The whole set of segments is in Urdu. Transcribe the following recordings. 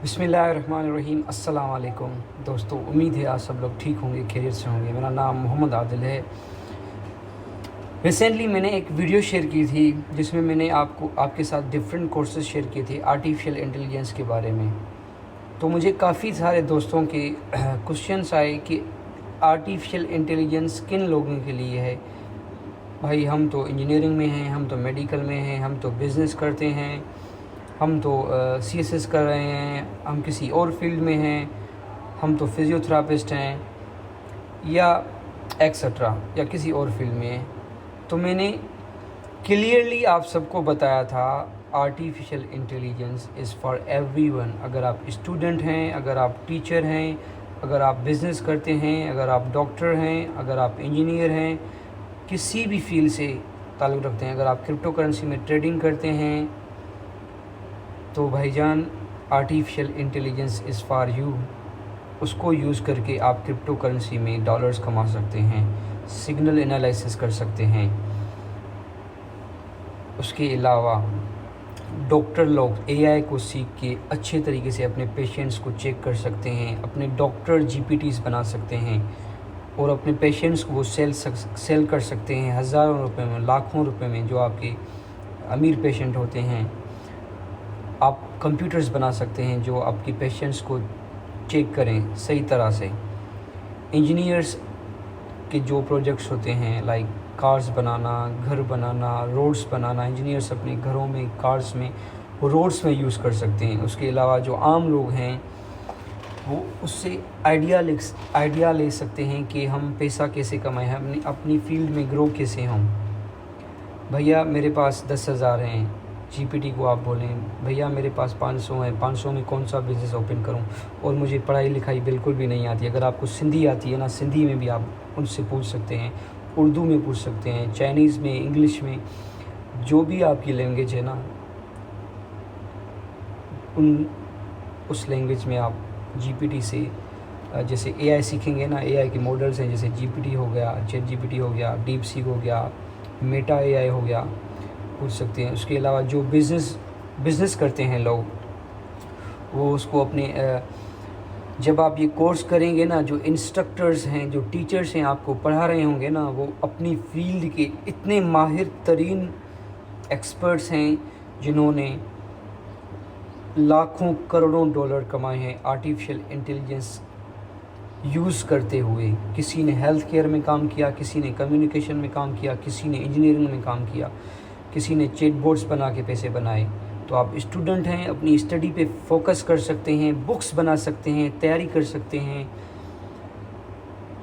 بسم اللہ الرحمن الرحیم۔ السلام علیکم دوستو، امید ہے آپ سب لوگ ٹھیک ہوں گے، خیریت سے ہوں گے۔ میرا نام محمد عادل ہے۔ ریسنٹلی میں نے ایک ویڈیو شیئر کی تھی جس میں میں نے آپ کے ساتھ ڈیفرنٹ کورسز شیئر کیے تھے آرٹیفیشل انٹیلیجنس کے بارے میں۔ تو مجھے کافی سارے دوستوں کے کوشچنس آئے کہ آرٹیفیشل انٹیلیجنس کن لوگوں کے لیے ہے۔ بھائی ہم تو انجینئرنگ میں ہیں، ہم تو میڈیکل میں ہیں، ہم تو بزنس کرتے ہیں، ہم تو سی ایس ایس کر رہے ہیں، ہم کسی اور فیلڈ میں ہیں، ہم تو فزیوتھراپسٹ ہیں یا ایکسٹرا یا کسی اور فیلڈ میں ہیں۔ تو میں نے کلیئرلی آپ سب کو بتایا تھا artificial intelligence is for every one. اگر آپ اسٹوڈنٹ ہیں، اگر آپ ٹیچر ہیں، اگر آپ بزنس کرتے ہیں، اگر آپ ڈاکٹر ہیں، اگر آپ انجینئر ہیں، کسی بھی فیلڈ سے تعلق رکھتے ہیں، اگر آپ کرپٹو کرنسی میں ٹریڈنگ کرتے ہیں، تو بھائی جان artificial intelligence is for you. اس کو یوز کر کے آپ کرپٹو کرنسی میں ڈالرز کما سکتے ہیں، سگنل انالائسس کر سکتے ہیں۔ اس کے علاوہ ڈاکٹر لوگ اے آئی کو سیکھ کے اچھے طریقے سے اپنے پیشنٹس کو چیک کر سکتے ہیں، اپنے ڈاکٹر جی پی ٹیز بنا سکتے ہیں اور اپنے پیشنٹس کو وہ سیل کر سکتے ہیں ہزاروں روپے میں، لاکھوں روپے میں۔ جو آپ کے امیر پیشنٹ ہوتے ہیں، آپ کمپیوٹرز بنا سکتے ہیں جو آپ کی پیشنٹس کو چیک کریں صحیح طرح سے۔ انجینئرس کے جو پروجیکٹس ہوتے ہیں لائک کارز بنانا، گھر بنانا، روڈز بنانا، انجینئرس اپنے گھروں میں، کارز میں، وہ روڈز میں یوز کر سکتے ہیں۔ اس کے علاوہ جو عام لوگ ہیں وہ اس سے آئیڈیا لے سکتے ہیں کہ ہم پیسہ کیسے کمائیں، ہم اپنی فیلڈ میں گرو کیسے ہوں۔ بھیا میرے پاس 10,000 ہیں، جی پی ٹی کو آپ بولیں بھیا میرے پاس 500 ہیں، 500 میں کون سا بزنس اوپن کروں، اور مجھے پڑھائی لکھائی بالکل بھی نہیں آتی۔ اگر آپ کو سندھی آتی ہے نا، سندھی میں بھی آپ ان سے پوچھ سکتے ہیں، اردو میں پوچھ سکتے ہیں، چائنیز میں، انگلش میں، جو بھی آپ کی لینگویج ہے نا، اس لینگویج میں آپ جی پی ٹی سے جیسے اے آئی سیکھیں گے نا، اے آئی کے ماڈلز ہیں جیسے جی پی ٹی ہو گیا، چیٹ جی پی ٹی ہو گیا، ڈیپ سیک ہو گیا، میٹا اے آئی ہو گیا، پوچھ سکتے ہیں۔ اس کے علاوہ جو بزنس کرتے ہیں لوگ، وہ اس کو اپنے جب آپ یہ کورس کریں گے نا، جو انسٹرکٹرز ہیں، جو ٹیچرز ہیں آپ کو پڑھا رہے ہوں گے نا، وہ اپنی فیلڈ کے اتنے ماہر ترین ایکسپرٹس ہیں جنہوں نے لاکھوں کروڑوں ڈالر کمائے ہیں آرٹیفیشل انٹیلیجنس یوز کرتے ہوئے۔ کسی نے ہیلتھ کیئر میں کام کیا، کسی نے کمیونیکیشن میں کام کیا، کسی نے انجینئرنگ میں کام کیا، کسی نے چیٹ بورڈز بنا کے پیسے بنائے۔ تو آپ اسٹوڈنٹ ہیں، اپنی اسٹڈی پہ فوکس کر سکتے ہیں، بکس بنا سکتے ہیں، تیاری کر سکتے ہیں،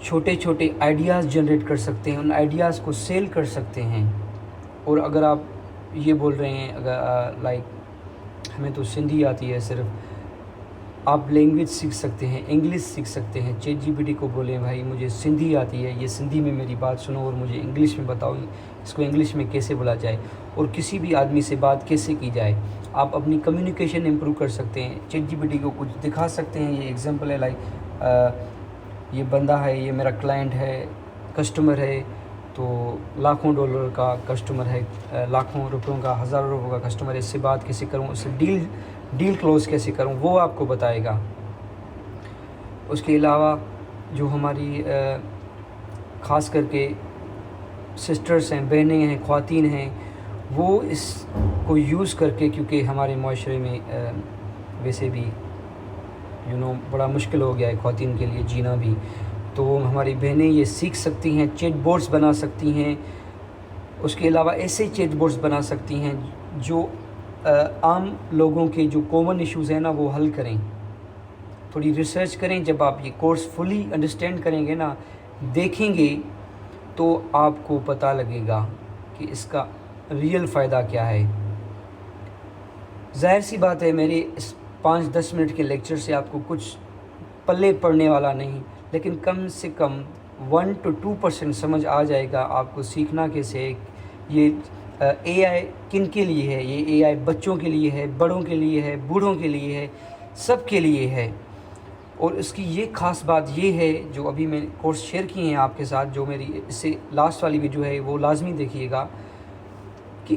چھوٹے چھوٹے آئیڈیاز جنریٹ کر سکتے ہیں، ان آئیڈیاز کو سیل کر سکتے ہیں۔ اور اگر آپ یہ بول رہے ہیں اگر لائک ہمیں تو سندھی آتی ہے صرف، آپ لینگویج سیکھ سکتے ہیں، انگلش سیکھ سکتے ہیں۔ چیٹ جی پی ٹی کو بولیں بھائی مجھے سندھی آتی ہے، یہ سندھی میں میری بات سنو اور مجھے انگلش میں بتاؤ اس کو انگلش میں کیسے بولا جائے اور کسی بھی آدمی سے بات کیسے کی جائے۔ آپ اپنی کمیونیکیشن امپروو کر سکتے ہیں۔ چیٹ جی پی ٹی کو کچھ دکھا سکتے ہیں، یہ ایگزامپل ہے لائک یہ بندہ ہے، یہ میرا کلائنٹ ہے، کسٹمر ہے، تو لاکھوں ڈالر کا کسٹمر ہے، لاکھوں روپیوں کا، ہزاروں روپیوں کا کسٹمر ہے، اس سے بات کیسے کروں، اس سے ڈیل کلوز کیسے کروں، وہ آپ کو بتائے گا۔ اس کے علاوہ جو ہماری خاص کر کے سسٹرز ہیں، بہنیں ہیں، خواتین ہیں، وہ اس کو یوز کر کے، کیونکہ ہمارے معاشرے میں ویسے بھی بڑا مشکل ہو گیا ہے خواتین کے لیے جینا بھی، تو ہماری بہنیں یہ سیکھ سکتی ہیں، چیٹ بورڈز بنا سکتی ہیں۔ اس کے علاوہ ایسے چیٹ بورڈز بنا سکتی ہیں جو عام لوگوں کے جو کامن ایشوز ہیں نا وہ حل کریں۔ تھوڑی ریسرچ کریں، جب آپ یہ کورس فلی انڈرسٹینڈ کریں گے نا، دیکھیں گے، تو آپ کو پتہ لگے گا کہ اس کا ریئل فائدہ کیا ہے۔ ظاہر سی بات ہے میرے اس 5-10 منٹ کے لیکچر سے آپ کو کچھ پلے پڑنے والا نہیں، لیکن کم سے کم 1-2% سمجھ آ جائے گا آپ کو سیکھنا کیسے ہے۔ یہ اے آئی کن کے لیے ہے؟ یہ اے آئی بچوں کے لیے ہے، بڑوں کے لیے ہے، بوڑھوں کے لیے ہے، سب کے لیے ہے۔ اور اس کی یہ خاص بات یہ ہے، جو ابھی میں کورس شیئر کیے ہیں آپ کے ساتھ، جو میری اس سے لاسٹ والی ویڈیو ہے وہ لازمی دیکھیے گا، کہ